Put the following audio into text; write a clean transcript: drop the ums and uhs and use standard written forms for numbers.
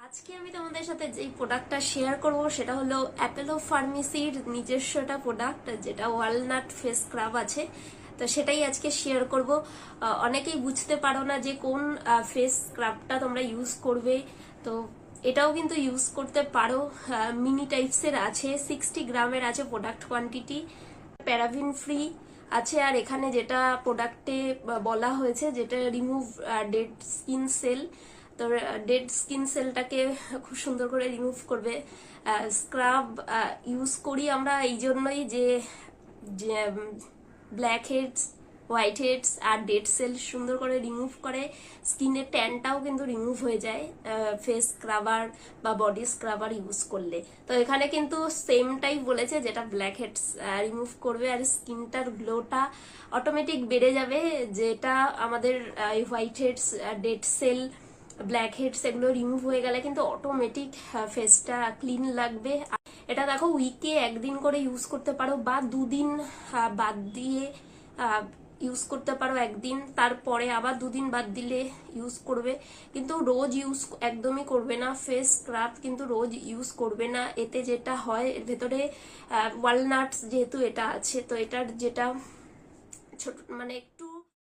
আজকে আমি তোমাদের সাথে যে প্রোডাক্টটা শেয়ার করব সেটা হলো অ্যাপেলো ফার্মেসির নিজস্ব একটা প্রোডাক্ট, যেটা ওয়ালনাট ফেস স্ক্রাব আছে। তো সেটাই আজকে শেয়ার করব। অনেকেই বুঝতে পারো না যে কোন ফেস স্ক্রাবটা তোমরা ইউজ করবে। তো এটাও কিন্তু ইউজ করতে পারো। মিনি টাইপসের আছে, 60 গ্রামের আছে প্রোডাক্ট কোয়ান্টিটি, প্যারাবিন ফ্রি আছে। আর এখানে যেটা প্রোডাক্টে বলা হয়েছে, যেটা রিমুভ ডেড স্কিন সেল, তো ডেড স্কিন সেলটাকে খুব সুন্দর করে রিমুভ করবে। স্ক্রাব ইউজ করি আমরা এই জন্যই যে black heads, white heads are dead cell সুন্দর করে রিমুভ করে। স্কিনের ট্যানটাও কিন্তু রিমুভ হয়ে যায় ফেস স্ক্রাবার বা বডি স্ক্রাবার ইউজ করলে। তো এখানে কিন্তু সেমটাই বলেছে, যেটা ব্ল্যাক হেডস রিমুভ করবে আর স্কিনটার গ্লোটা অটোমেটিক বেড়ে যাবে। যেটা আমাদের white heads, dead cell, black heads এগুলো রিমুভ হয়ে গেলে কিন্তু অটোমেটিক ফেসটা ক্লিন লাগবে। এটা দেখো, উইকে একদিন করে ইউজ করতে পারো বা দুদিন বাদ দিয়ে ইউজ করতে পারো। একদিন তারপরে আবার দুদিন বাদ দিলে ইউজ করবে, কিন্তু রোজ ইউজ একদমই করবে না। ফেস স্ক্রাব কিন্তু রোজ ইউজ করবে না। এতে যেটা হয়, এর ভেতরে ওয়ালনাটস যেহেতু এটা আছে, তো এটার যেটা ছোট মানে একটু